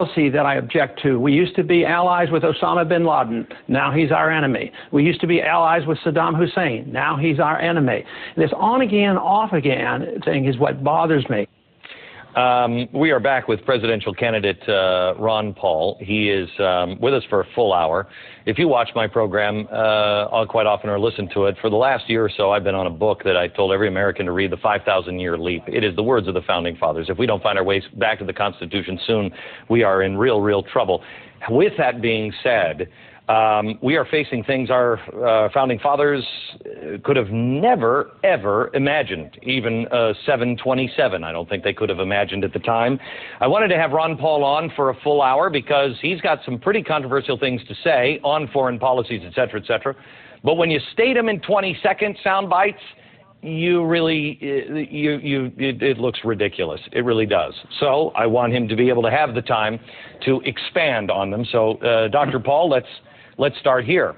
policy that I object to. We used to be allies with Osama bin Laden. Now he's our enemy. We used to be allies with Saddam Hussein. Now he's our enemy. This on again, off again thing is what bothers me. We are back with presidential candidate Ron Paul. He is with us for a full hour. If you watch my program quite often or listen to it, for the last year or so I've been on a book that I told every American to read, The 5,000-Year Leap. It is the words of the Founding Fathers. If we don't find our way back to the Constitution soon, we are in real trouble. With that being said, we are facing things our Founding Fathers could have never, ever imagined, even 727. I don't think they could have imagined at the time. I wanted to have Ron Paul on for a full hour because he's got some pretty controversial things to say on foreign policies, et cetera, et cetera. But when you state them in 20-second sound bites, you really, it looks ridiculous. It really does. So I want him to be able to have the time to expand on them. So, Dr. Paul, let's start here.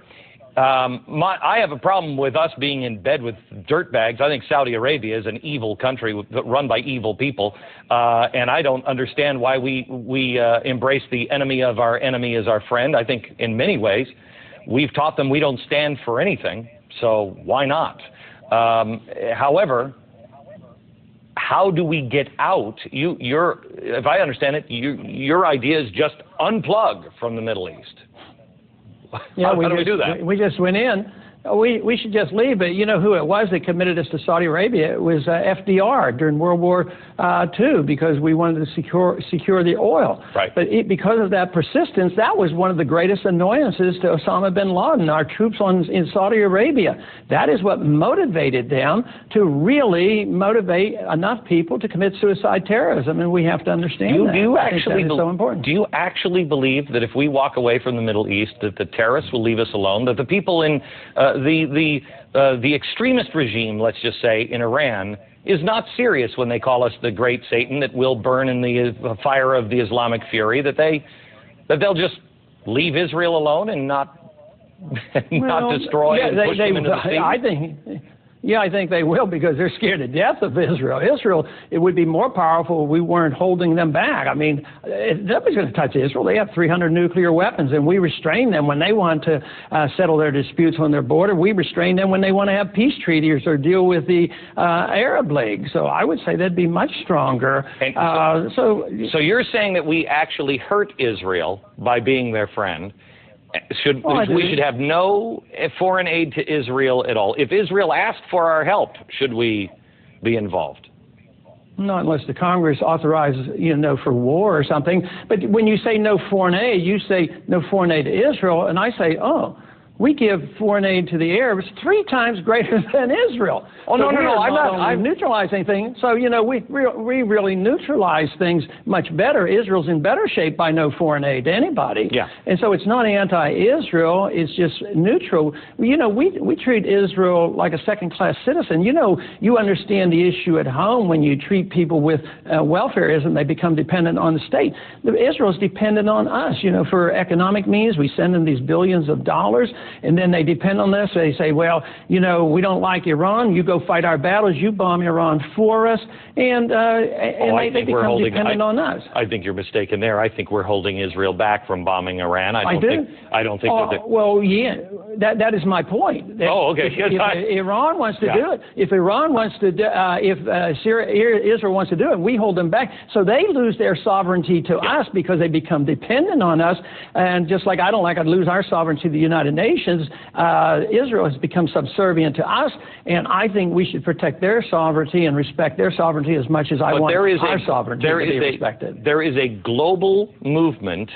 I have a problem with us being in bed with dirtbags. I think Saudi Arabia is an evil country run by evil people, and I don't understand why we embrace the enemy of our enemy as our friend. I think in many ways we've taught them we don't stand for anything, so why not? However, how do we get out? If I understand it, your idea is just unplug from the Middle East. Yeah, how do we do that? We just went in. We should just leave. But you know who it was that committed us to Saudi Arabia? It was FDR during World War II, because we wanted to secure the oil. Right. But because of that persistence, that was one of the greatest annoyances to Osama bin Laden, our troops in Saudi Arabia. That is what motivated them to really motivate enough people to commit suicide terrorism, and we have to understand that. Do you actually so important. Do you actually believe that if we walk away from the Middle East, that the terrorists will leave us alone? That the people in the extremist regime, let's just say, in Iran, is not serious when they call us the great Satan that will burn in the fire of the Islamic fury, that they'll just leave Israel alone and not destroy and push them into the sea? I think they will, because they're scared to death of Israel. It would be more powerful if we weren't holding them back. I mean, nobody's going to touch Israel. They have 300 nuclear weapons, and we restrain them when they want to settle their disputes on their border. We restrain them when they want to have peace treaties or deal with the Arab League. So I would say they'd be much stronger. So you're saying that we actually hurt Israel by being their friend? We should have no foreign aid to Israel at all. If Israel asked for our help, should we be involved? Not unless the Congress authorizes, for war or something. But when you say no foreign aid, you say no foreign aid to Israel, and I say, we give foreign aid to the Arabs 3 times greater than Israel. Oh, so no, I've neutralized anything. So, we really neutralize things much better. Israel's in better shape by no foreign aid to anybody. Yeah. And so it's not anti-Israel, it's just neutral. We treat Israel like a second-class citizen. You understand the issue at home when you treat people with welfareism, they become dependent on the state. Israel's dependent on us, for economic means. We send them these billions of dollars. And then they depend on this. They say, well, we don't like Iran. You go fight our battles. You bomb Iran for us. And they become dependent on us. I think you're mistaken there. I think we're holding Israel back from bombing Iran. I don't think well, yeah, that is my point. Okay. If Iran wants to do it, if Iran wants to do, Israel wants to do it, we hold them back. So they lose their sovereignty to us because they become dependent on us. And just like I don't like to lose our sovereignty to the United Nations, Israel has become subservient to us, and I think we should protect their sovereignty and respect their sovereignty as much as I want our sovereignty to be respected. There is a global movement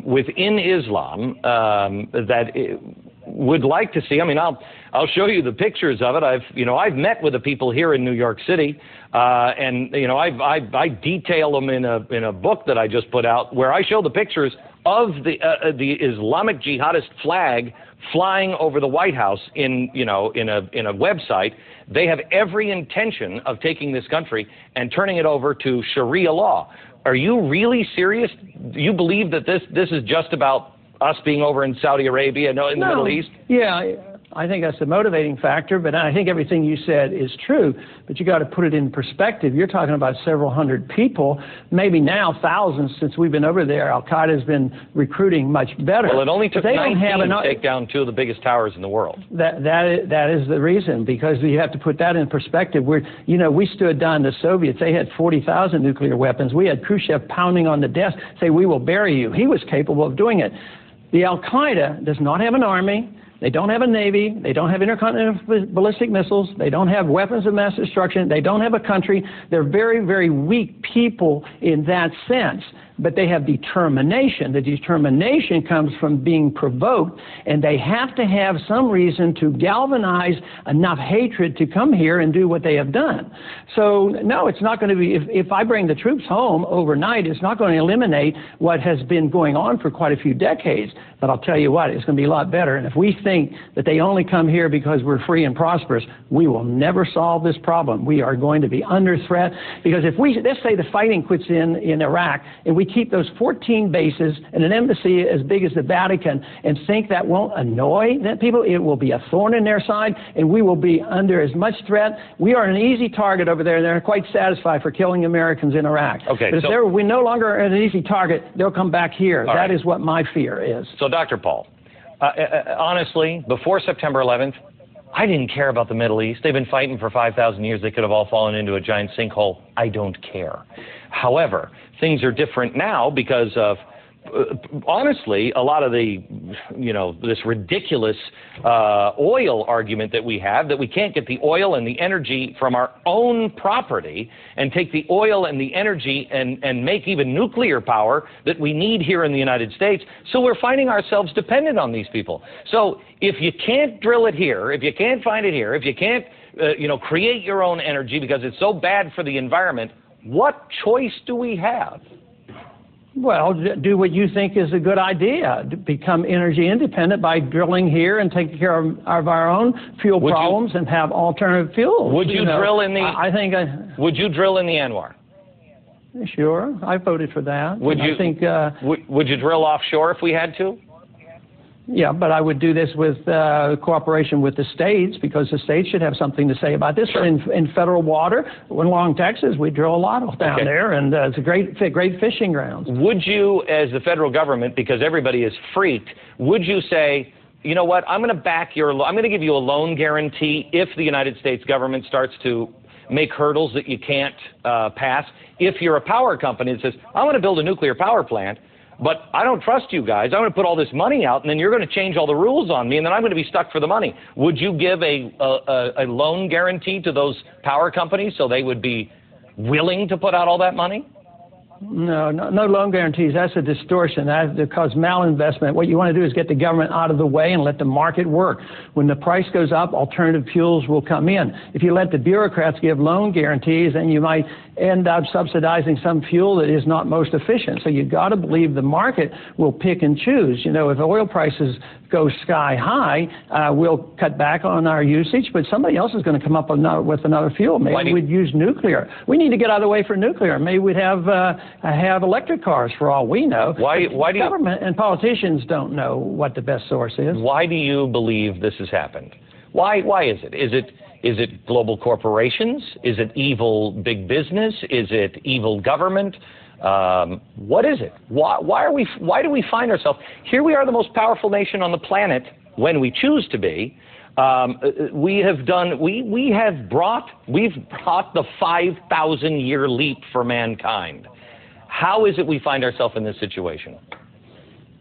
within Islam that would like to see. I mean, I'll show you the pictures of it. I've met with the people here in New York City, and I detail them in a book that I just put out, where I show the pictures of the Islamic jihadist flag flying over the White House in a website. They have every intention of taking this country and turning it over to Sharia law. Are you really serious? Do you believe that this is just about us being over in Saudi Arabia, in the Middle East? Yeah. I think that's the motivating factor, but I think everything you said is true, but you got to put it in perspective. You're talking about several hundred people, maybe now thousands since we've been over there. Al-Qaeda has been recruiting much better. Well, it only took 19 to take down 2 of the biggest towers in the world. That is the reason, because you have to put that in perspective. We stood down the Soviets. They had 40,000 nuclear weapons. We had Khrushchev pounding on the desk, say, "We will bury you." He was capable of doing it. The Al-Qaeda does not have an army. They don't have a navy. They don't have intercontinental ballistic missiles. They don't have weapons of mass destruction. They don't have a country. They're very, very weak people in that sense. But they have determination. The determination comes from being provoked, and they have to have some reason to galvanize enough hatred to come here and do what they have done. So, no, it's not going to be, if I bring the troops home overnight, it's not going to eliminate what has been going on for quite a few decades. But I'll tell you what, it's going to be a lot better. And if we think that they only come here because we're free and prosperous, we will never solve this problem. We are going to be under threat, because if let's say the fighting quits in Iraq, and we keep those 14 bases and an embassy as big as the Vatican, and think that won't annoy that people, it will be a thorn in their side, and we will be under as much threat. We are an easy target over there, and they're quite satisfied for killing Americans in Iraq. Okay, but if we no longer are an easy target, they'll come back here. That is what my fear is. So, Dr. Paul, honestly, before September 11th, I didn't care about the Middle East. They've been fighting for 5,000 years. They could have all fallen into a giant sinkhole. I don't care. However, things are different now because of, honestly, a lot of the, this ridiculous oil argument that we have, that we can't get the oil and the energy from our own property and take the oil and the energy and make even nuclear power that we need here in the United States. So we're finding ourselves dependent on these people. So if you can't drill it here, if you can't find it here, if you can't, create your own energy because it's so bad for the environment, what choice do we have? Well, do what you think is a good idea. Become energy independent by drilling here and taking care of our own fuel problems and have alternative fuels. Would you drill in the? Would you drill in the Anwar? Sure, I voted for that. Would you drill offshore if we had to? Yeah, but I would do this with cooperation with the states, because the states should have something to say about this. Sure. In federal water, along Texas, we drill a lot down there, and it's a great fishing grounds. Would you, as the federal government, because everybody is freaked, would you say, you know what, I'm going to give you a loan guarantee if the United States government starts to make hurdles that you can't pass? If you're a power company that says, I want to build a nuclear power plant, but I don't trust you guys. I'm going to put all this money out, and then you're going to change all the rules on me, and then I'm going to be stuck for the money. Would you give a loan guarantee to those power companies so they would be willing to put out all that money? No loan guarantees. That's a distortion. That causes malinvestment. What you want to do is get the government out of the way and let the market work. When the price goes up, alternative fuels will come in. If you let the bureaucrats give loan guarantees, then you might end up subsidizing some fuel that is not most efficient. So you've got to believe the market will pick and choose. If oil prices go sky high, we'll cut back on our usage, but somebody else is going to come up with another fuel. Maybe we'd use nuclear. We need to get out of the way for nuclear. Maybe we'd have electric cars for all we know. Why do government and politicians don't know what the best source is? Why do you believe this has happened? Why is it? Is it global corporations? Is it evil big business? Is it evil government? What is it? Why do we find ourselves here? We are the most powerful nation on the planet when we choose to be. We've brought the 5,000-year leap for mankind. How is it we find ourselves in this situation?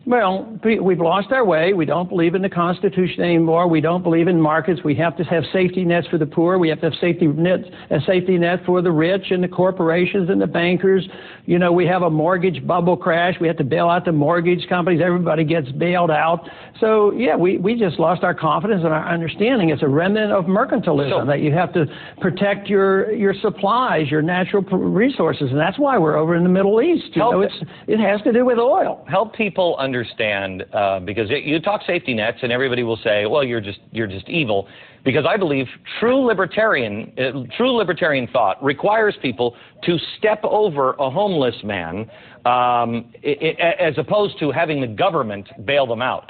Well, we've lost our way. We don't believe in the Constitution anymore. We don't believe in markets. We have to have safety nets for the poor. We have to have a safety net for the rich and the corporations and the bankers. We have a mortgage bubble crash. We have to bail out the mortgage companies. Everybody gets bailed out. So, yeah, we just lost our confidence and our understanding. It's a remnant of mercantilism, that you have to protect your supplies, your natural resources, and that's why we're over in the Middle East. It has to do with oil. Help people understand, because you talk safety nets and everybody will say, well, you're just evil, because I believe true libertarian thought requires people to step over a homeless man as opposed to having the government bail them out.